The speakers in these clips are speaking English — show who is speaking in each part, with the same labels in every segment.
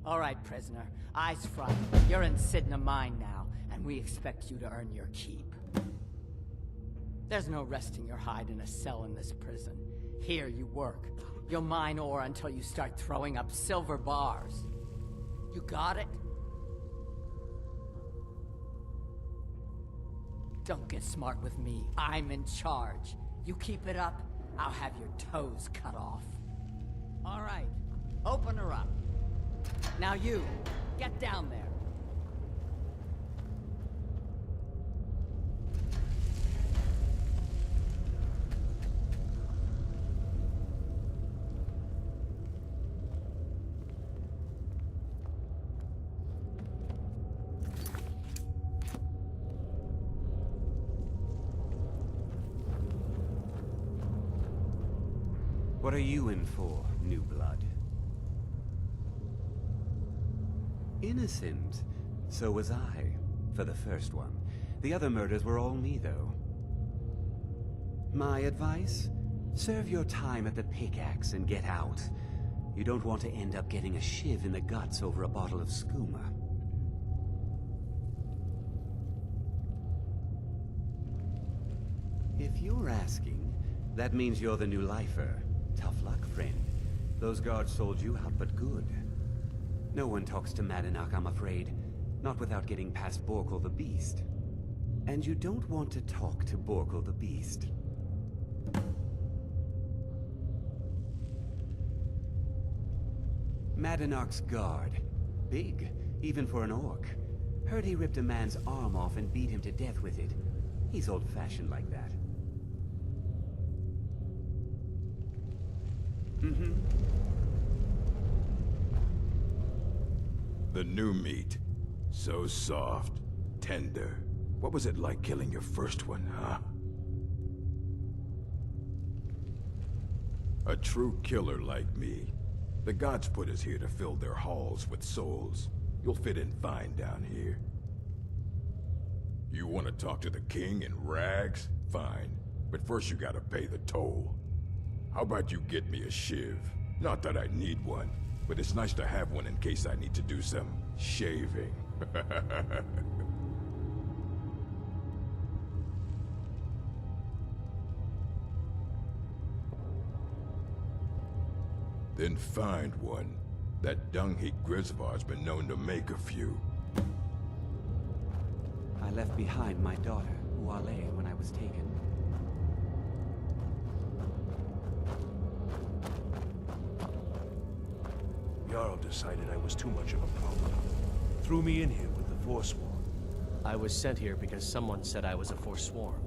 Speaker 1: All right, prisoner. Eyes front. You're in Sidna Mine now, and we expect you to earn your keep. There's no resting your hide in a cell in this prison. Here you work. You'll mine ore until you start throwing up silver bars. You got it? Don't get smart with me. I'm in charge. You keep it up, I'll have your toes cut off. All right, open her up. Now you, get down there.
Speaker 2: What are you in for, new blood? Innocent. So was I, for the first one. The other murders were all me, though. My advice? Serve your time at the pickaxe and get out. You don't want to end up getting a shiv in the guts over a bottle of skooma. If you're asking, that means you're the new lifer. Tough luck, friend. Those guards sold you out, but good. No one talks to Madanach, I'm afraid. Not without getting past Borkul the Beast. And you don't want to talk to Borkul the Beast. Madanach's guard. Big, even for an orc. Heard he ripped a man's arm off and beat him to death with it. He's old-fashioned like that.
Speaker 3: The new meat. So soft, tender. What was it like killing your first one, huh? A true killer like me. The gods put us here to fill their halls with souls. You'll fit in fine down here. You want to talk to the king in rags? Fine. But first you gotta pay the toll. How about you get me a shiv? Not that I need one, but it's nice to have one in case I need to do some shaving. Then find one. That dung-heap Grisvar's been known to make a few.
Speaker 2: I left behind my daughter, Uale, when I was taken.
Speaker 4: Jarl decided I was too much of a problem. Threw me in here with the Forsworn.
Speaker 5: I was sent here because someone said I was a Forsworn.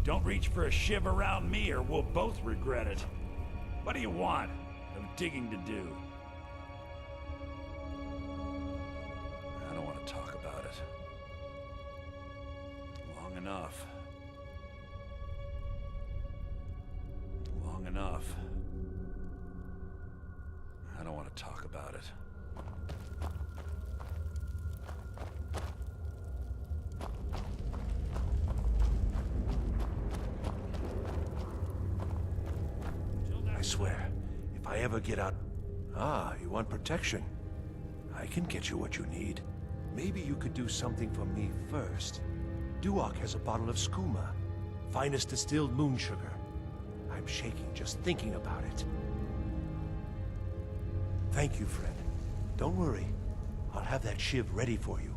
Speaker 6: Don't reach for a shiv around me or we'll both regret it. What do you want? I'm digging to do. I don't want to talk about it. Long enough. Long enough. I don't want to talk about it.
Speaker 4: I swear, if I ever get out... Ah, you want protection? I can get you what you need. Maybe you could do something for me first. Duak has a bottle of skooma, finest distilled moon sugar. I'm shaking just thinking about it. Thank you, friend. Don't worry. I'll have that shiv ready for you.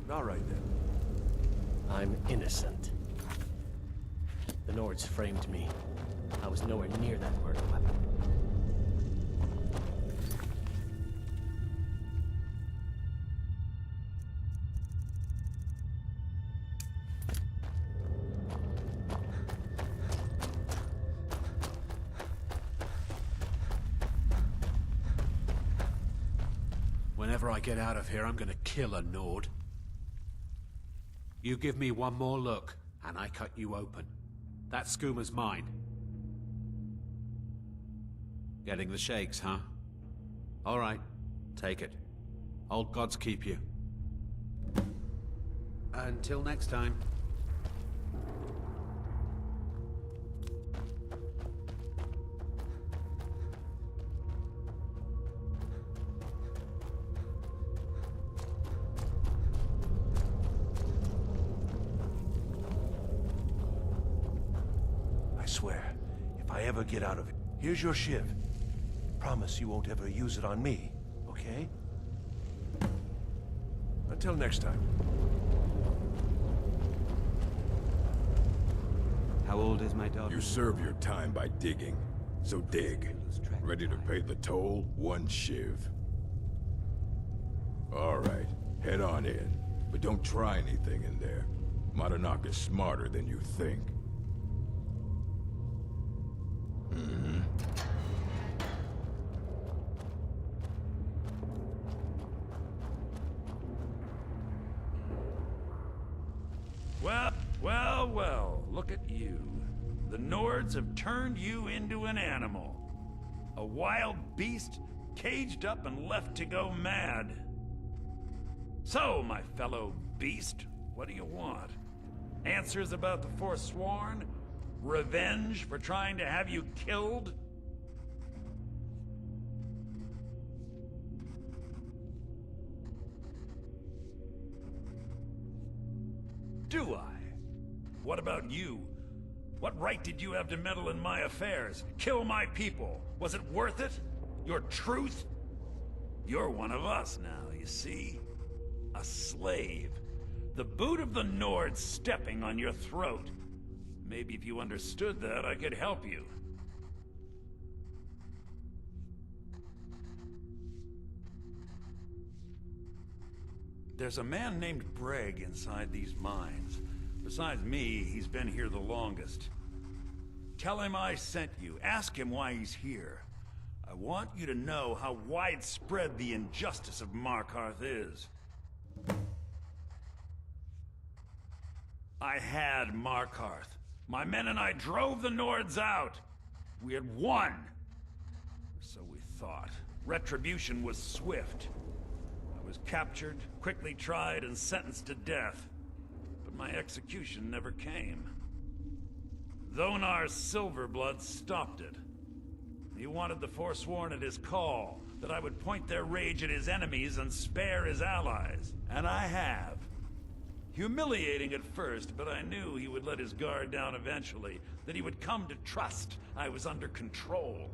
Speaker 4: All right, then.
Speaker 5: I'm innocent. The Nords framed me. I was nowhere near that murder weapon.
Speaker 7: Whenever I get out of here, I'm gonna kill a Nord. You give me one more look, and I cut you open. That skooma's mine. Getting the shakes, huh? All right, take it. Old gods keep you. Until next time.
Speaker 4: swear, if I ever get out of it, here's your shiv. Promise you won't ever use it on me, okay? Until next time.
Speaker 2: How old is my daughter?
Speaker 3: You serve your time by digging. So dig. Ready to pay the toll? 1 shiv. Alright, head on in. But don't try anything in there. Monadnock is smarter than you think.
Speaker 6: Well, look at you. The Nords have turned you into an animal. A wild beast, caged up and left to go mad. So, my fellow beast, what do you want? Answers about the Forsworn? Revenge for trying to have you killed? Do I? What about you? What right did you have to meddle in my affairs? Kill my people? Was it worth it? Your truth? You're one of us now, you see? A slave. The boot of the Nords stepping on your throat. Maybe if you understood that, I could help you. There's a man named Breg inside these mines. Besides me, he's been here the longest. Tell him I sent you. Ask him why he's here. I want you to know how widespread the injustice of Markarth is. I had Markarth. My men and I drove the Nords out. We had won. So we thought. Retribution was swift. I was captured, quickly tried, and sentenced to death. But my execution never came. Dhonar's Silverblood stopped it. He wanted the Forsworn at his call, that I would point their rage at his enemies and spare his allies. And I have. Humiliating at first, but I knew he would let his guard down eventually, that he would come to trust I was under control.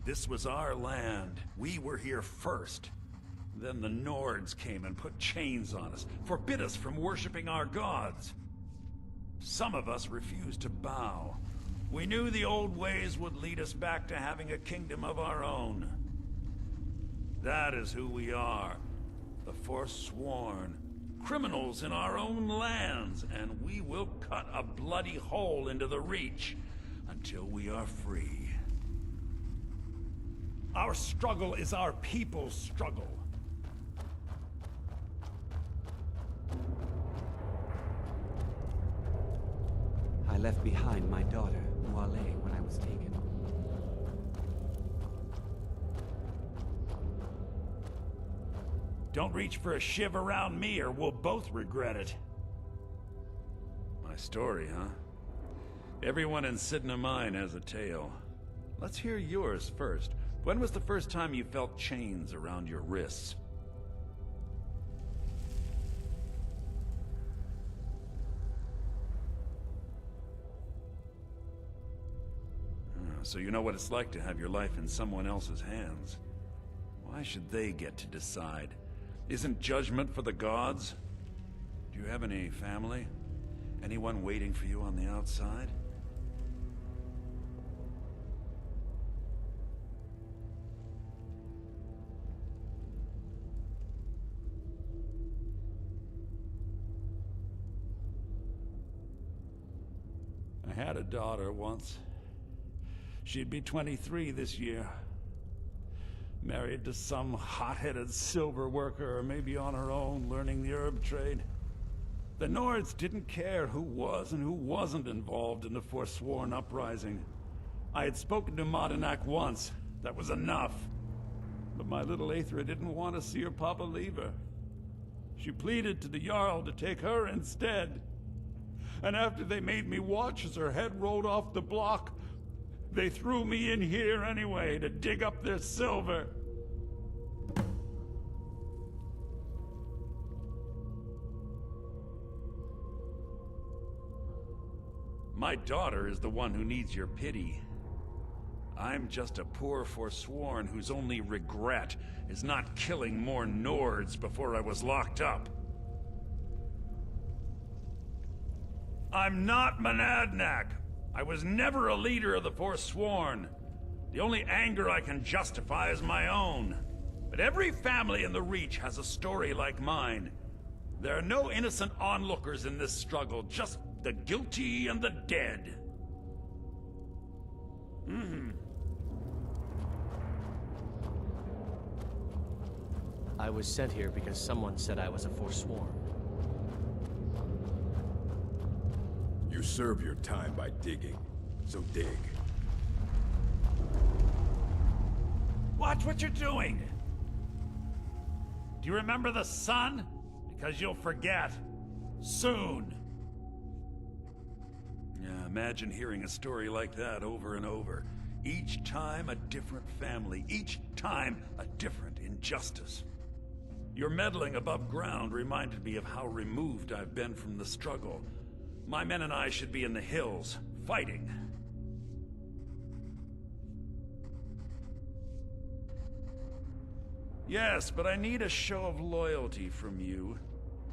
Speaker 6: This was our land. We were here first. Then the Nords came and put chains on us, forbid us from worshipping our gods. Some of us refused to bow. We knew the old ways would lead us back to having a kingdom of our own. That is who we are. The Forsworn. Criminals in our own lands, and we will cut a bloody hole into the Reach until we are free. Our struggle is our people's struggle.
Speaker 2: I left behind my daughter, Wale, when I was taken.
Speaker 6: Don't reach for a shiv around me or we'll both regret it. My story, huh? Everyone in Sidna Mine has a tale. Let's hear yours first. When was the first time you felt chains around your wrists? So you know what it's like to have your life in someone else's hands. Why should they get to decide? Isn't judgment for the gods? Do you have any family? Anyone waiting for you on the outside? I had a daughter once. She'd be 23 this year. Married to some hot-headed silver worker, or maybe on her own, learning the herb trade. The Nords didn't care who was and who wasn't involved in the Forsworn uprising. I had spoken to Monadnock once. That was enough. But my little Aethra didn't want to see her papa leave her. She pleaded to the Jarl to take her instead. And after they made me watch as her head rolled off the block, they threw me in here anyway to dig up their silver. My daughter is the one who needs your pity. I'm just a poor Forsworn whose only regret is not killing more Nords before I was locked up. I'm not Monadnac. I was never a leader of the Forsworn. The only anger I can justify is my own. But every family in the Reach has a story like mine. There are no innocent onlookers in this struggle, just the guilty and the dead.
Speaker 5: I was sent here because someone said I was a Forsworn.
Speaker 3: You serve your time by digging, so dig.
Speaker 6: Watch what you're doing! Do you remember the sun? Because you'll forget. Soon. Yeah, imagine hearing a story like that over and over. Each time a different family, each time a different injustice. Your meddling above ground reminded me of how removed I've been from the struggle. My men and I should be in the hills, fighting. Yes, but I need a show of loyalty from you.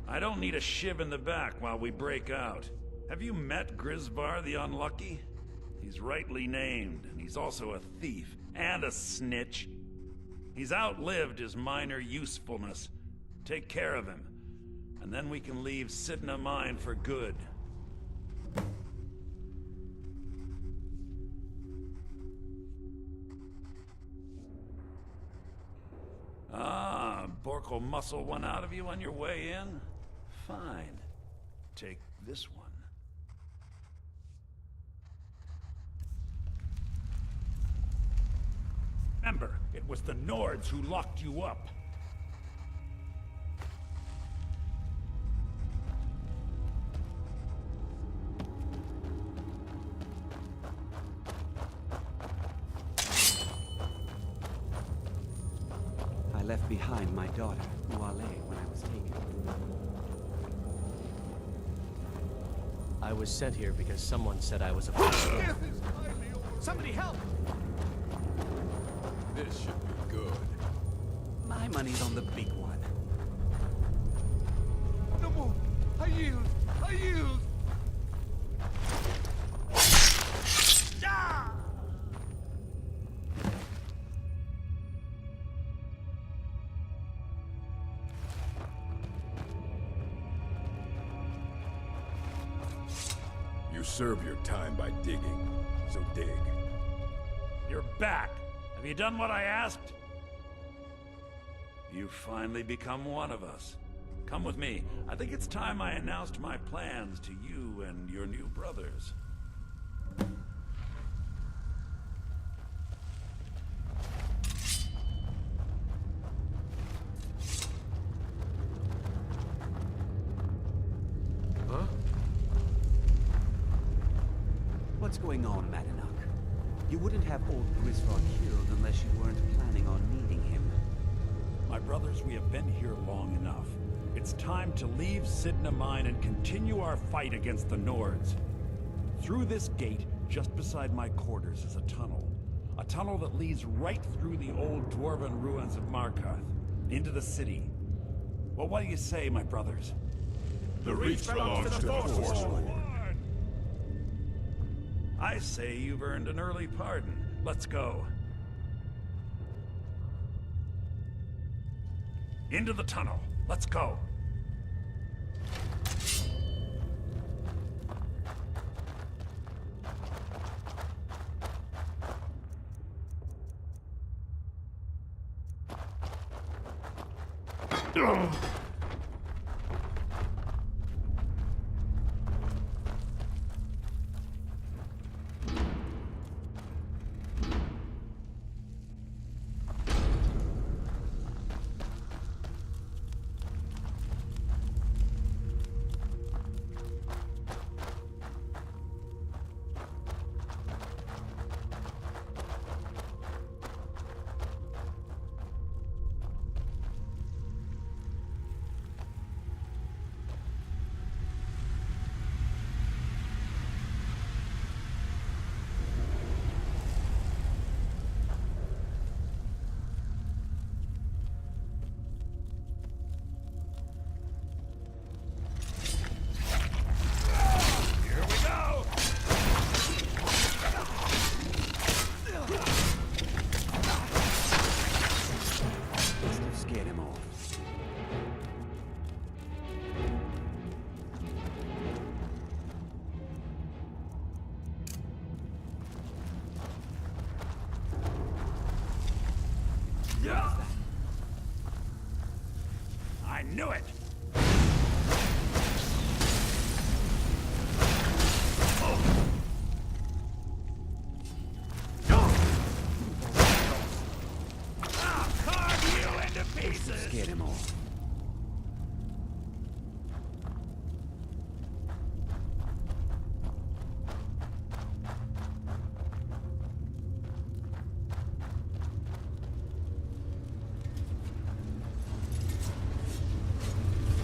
Speaker 6: I don't need a shiv in the back while we break out. Have you met Grisvar the Unlucky? He's rightly named, and he's also a thief and a snitch. He's outlived his minor usefulness. Take care of him, and then we can leave Sidna Mine for good. Ah, Bork will muscle one out of you on your way in? Fine. Take this one. Remember, it was the Nords who locked you up.
Speaker 2: I left behind my daughter, Uale, when I was taken.
Speaker 5: I was sent here because someone said I was a Forsworn.
Speaker 1: Somebody help!
Speaker 3: This should be good.
Speaker 2: My money's on the big one.
Speaker 8: No more! I yield! I yield!
Speaker 3: You serve your time by digging, so dig.
Speaker 6: You're back. Have you done what I asked? You've finally become one of us. Come with me. I think it's time I announced my plans to you and your new brothers.
Speaker 4: Huh?
Speaker 2: What's going on, Madanuk? You wouldn't have old Grisvar killed unless you weren't planning on needing him.
Speaker 6: My brothers, we have been here long enough. It's time to leave Sidna Mine and continue our fight against the Nords. Through this gate, just beside my quarters, is a tunnel. A tunnel that leads right through the old dwarven ruins of Markarth, into the city. Well, what do you say, my brothers?
Speaker 3: The Reach belongs to the Forsworn.
Speaker 6: I say you've earned an early pardon. Let's go. Into the tunnel. Let's go. knew it! I'll carve you into pieces!
Speaker 2: Scared him all.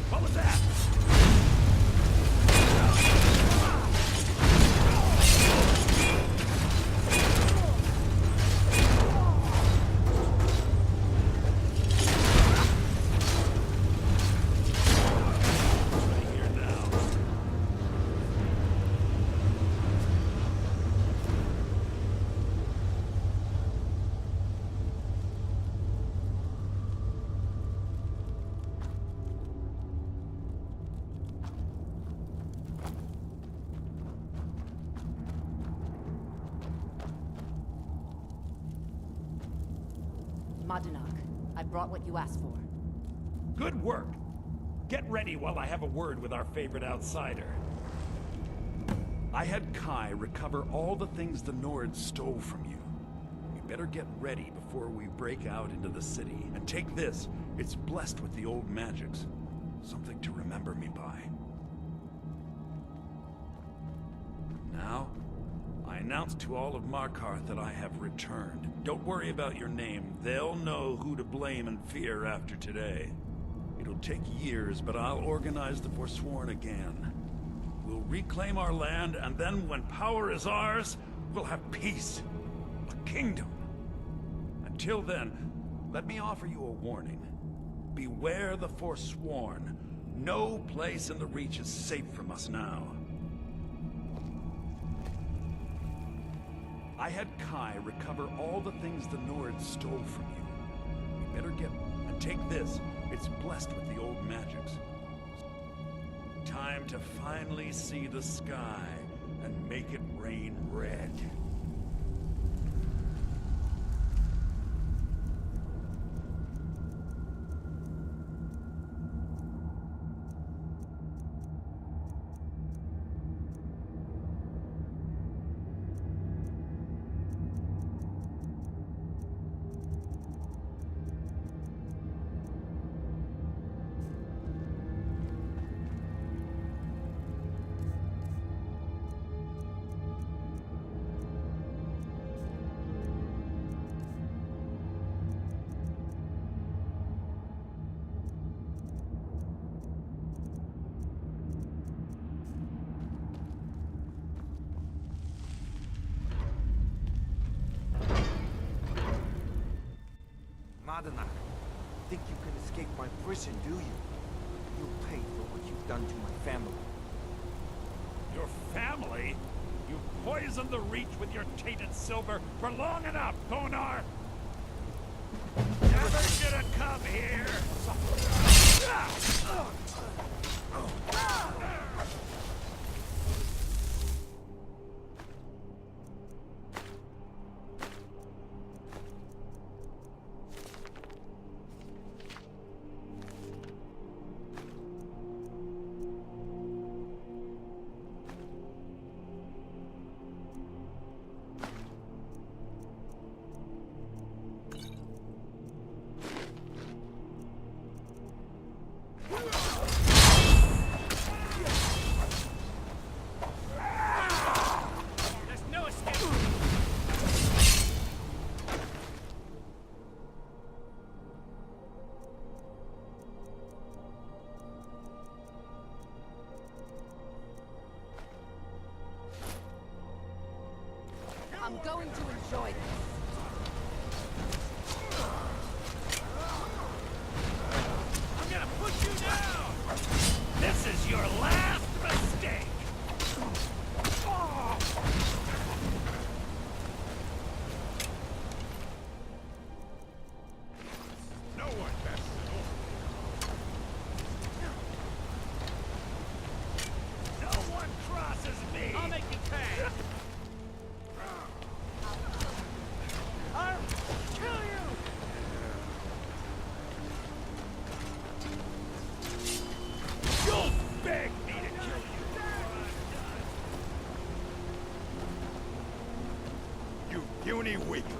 Speaker 6: What was that? Right here now.
Speaker 9: Madanak, I brought what you asked for.
Speaker 6: Good work. Get ready while I have a word with our favorite outsider. I had Kai recover all the things the Nords stole from you. You better get ready before we break out into the city. And take this. It's blessed with the old magics. Something to remember me by. Now, I announce to all of Markarth that I have returned. Don't worry about your name. They'll know who to blame and fear after today. It'll take years, but I'll organize the Forsworn again. We'll reclaim our land, and then when power is ours, we'll have peace. A kingdom. Until then, let me offer you a warning. Beware the Forsworn. No place in the Reach is safe from us now. I had Kai recover all the things the Nords stole from you. You better get... and take this. It's blessed with the old magics. Time to finally see the sky and make it rain red.
Speaker 8: Madanak, think you can escape my prison, do you? You'll pay for what you've done to my family.
Speaker 6: Your family? You poisoned the Reach with your tainted silver for long enough, Konar! Never should have come here!
Speaker 9: I'm going to enjoy this.
Speaker 6: I'm gonna put you down! This is your last mistake!
Speaker 3: No one passes it over.
Speaker 6: No one crosses me! I'll make you pay! I'll kill you!
Speaker 3: puny weakling.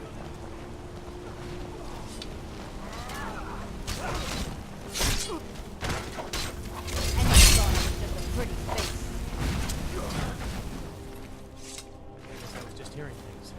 Speaker 9: And you thought it was just a pretty face.
Speaker 5: I guess I was just hearing things.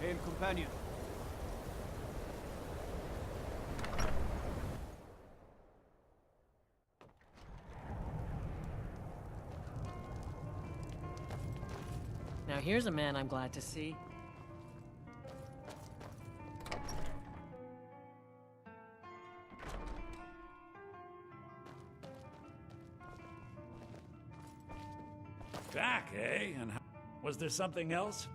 Speaker 8: Hail, companion.
Speaker 5: Now here's a man I'm glad to see.
Speaker 6: Back, eh? And was there something else?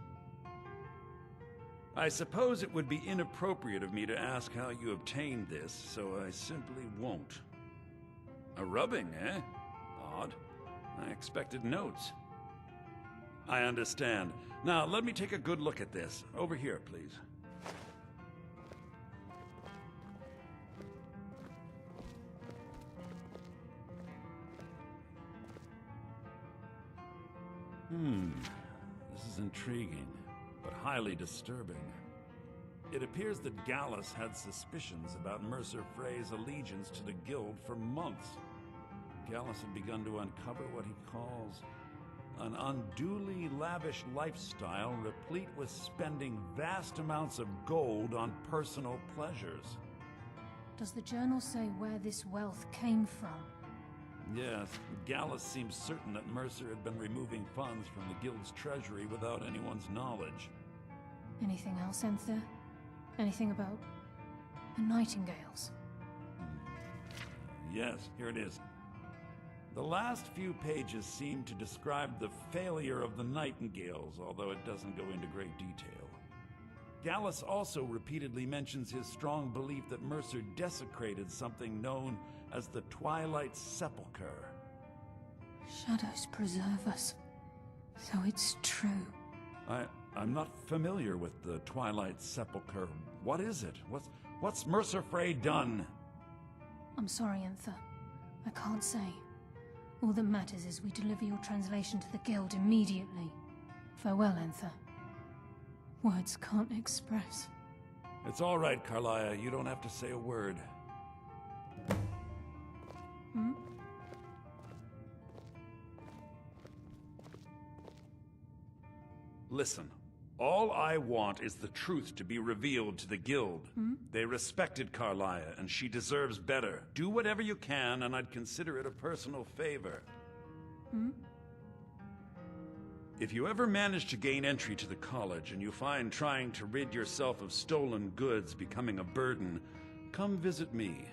Speaker 6: I suppose it would be inappropriate of me to ask how you obtained this, so I simply won't. A rubbing, eh? Odd. I expected notes. I understand. Now, let me take a good look at this. Over here, please. This is intriguing, but highly disturbing. It appears that Gallus had suspicions about Mercer Frey's allegiance to the Guild for months. Gallus had begun to uncover what he calls an unduly lavish lifestyle replete with spending vast amounts of gold on personal pleasures.
Speaker 10: Does the journal say where this wealth came from?
Speaker 6: Yes, Gallus seems certain that Mercer had been removing funds from the Guild's treasury without anyone's knowledge.
Speaker 10: Anything else, Enther? Anything about the Nightingales?
Speaker 6: Yes, here it is. The last few pages seem to describe the failure of the Nightingales, although it doesn't go into great detail. Gallus also repeatedly mentions his strong belief that Mercer desecrated something known as the Twilight Sepulchre.
Speaker 10: Shadows preserve us. So it's true.
Speaker 6: I'm not familiar with the Twilight Sepulchre. What is it? What's Mercer Frey done?
Speaker 10: I'm sorry, Enther. I can't say. All that matters is we deliver your translation to the Guild immediately. Farewell, Enther. Words can't express.
Speaker 6: It's all right, Carlia. You don't have to say a word. Listen, all I want is the truth to be revealed to the Guild. They respected Carlia, and she deserves better. Do whatever you can, and I'd consider it a personal favor. If you ever manage to gain entry to the college, and you find trying to rid yourself of stolen goods becoming a burden, come visit me.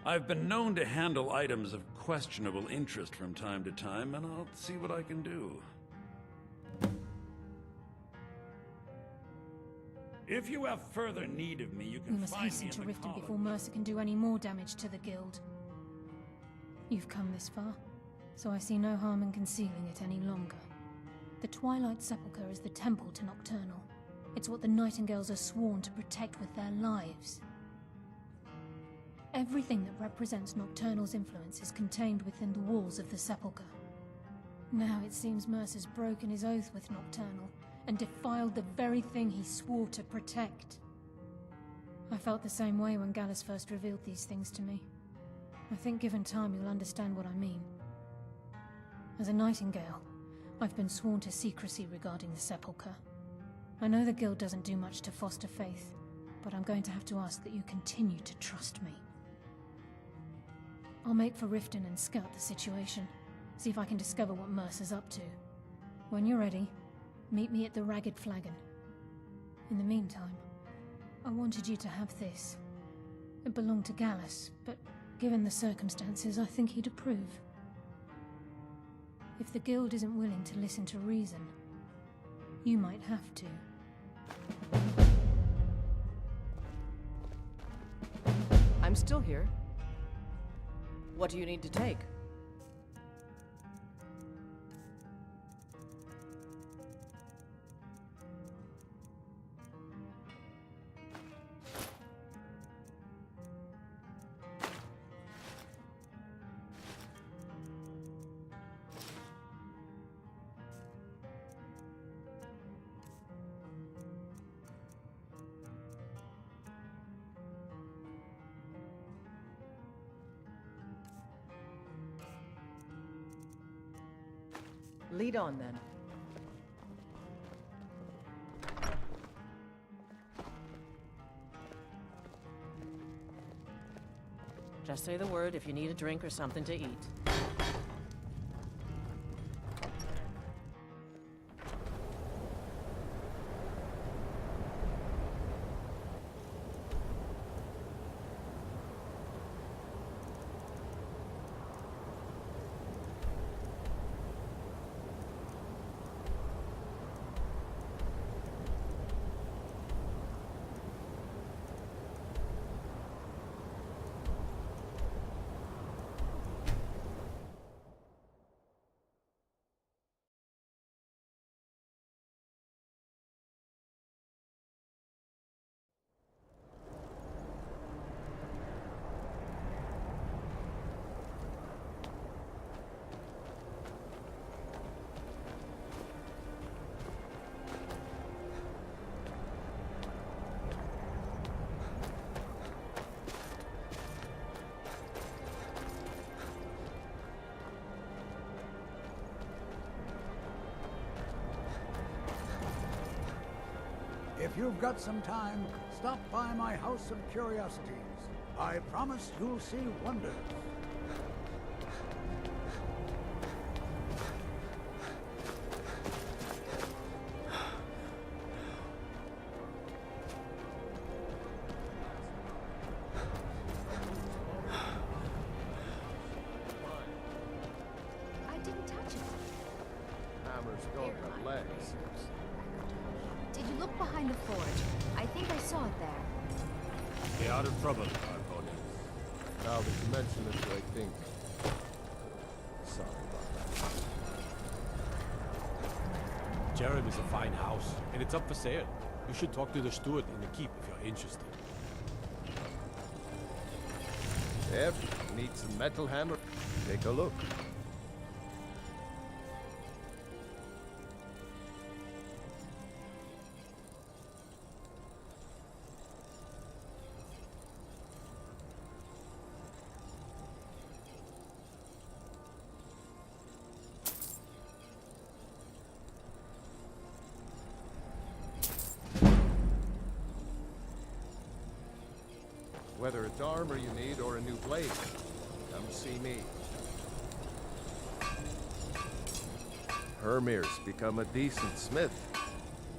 Speaker 6: I've been known to handle items of questionable interest from time to time, and I'll see what I can do. If you have further need of me, you can
Speaker 10: We must
Speaker 6: find me
Speaker 10: hasten
Speaker 6: in
Speaker 10: to
Speaker 6: the
Speaker 10: Riften
Speaker 6: college.
Speaker 10: before Mercer can do any more damage to the Guild. You've come this far, so I see no harm in concealing it any longer. The Twilight Sepulchre is the temple to Nocturnal. It's what the Nightingales are sworn to protect with their lives. Everything that represents Nocturnal's influence is contained within the walls of the Sepulchre. Now it seems Mercer's broken his oath with Nocturnal and defiled the very thing he swore to protect. I felt the same way when Gallus first revealed these things to me. I think given time you'll understand what I mean. As a Nightingale, I've been sworn to secrecy regarding the Sepulchre. I know the Guild doesn't do much to foster faith, but I'm going to have to ask that you continue to trust me. I'll make for Riften and scout the situation. See if I can discover what Mercer's up to. When you're ready, meet me at the Ragged Flagon. In the meantime, I wanted you to have this. It belonged to Gallus, but given the circumstances, I think he'd approve. If the Guild isn't willing to listen to reason, you might have to.
Speaker 11: I'm still here. What do you need to take? Lead on, then. Just say the word if you need a drink or something to eat.
Speaker 12: If you've got some time, stop by my House of Curiosities. I promise you'll see wonders.
Speaker 9: I didn't touch it.
Speaker 8: Hammers don't have legs.
Speaker 9: Did you look behind the forge? I think I saw it there.
Speaker 4: Be out of trouble, Arconi.
Speaker 8: Now that you mention it, I think. Sorry about that.
Speaker 5: Jerem is a fine house, and it's up for sale. You should talk to the steward in the keep if you're interested.
Speaker 8: If you need some metal hammer, take a look. Whether it's armor you need or a new blade, come see me. Hermir's become a decent smith.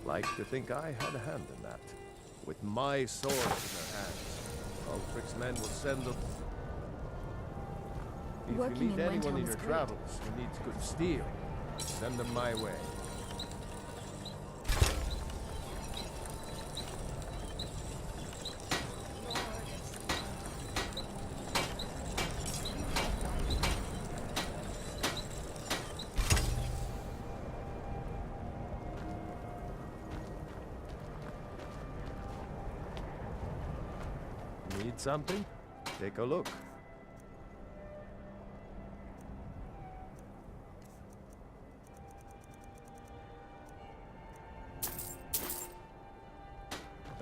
Speaker 8: Like to think I had a hand in that. With my sword in their hands, Ulfric's men will send them. If
Speaker 9: Working
Speaker 8: you meet
Speaker 9: in
Speaker 8: anyone
Speaker 9: Windhelm
Speaker 8: in
Speaker 9: is
Speaker 8: your
Speaker 9: great.
Speaker 8: travels who needs good steel, send them my way. Need something? Take a look.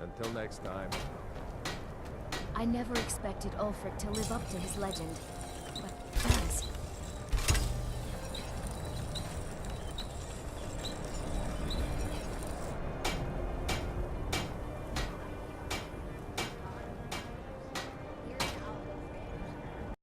Speaker 8: Until next time.
Speaker 9: I never expected Ulfric to live up to his legend.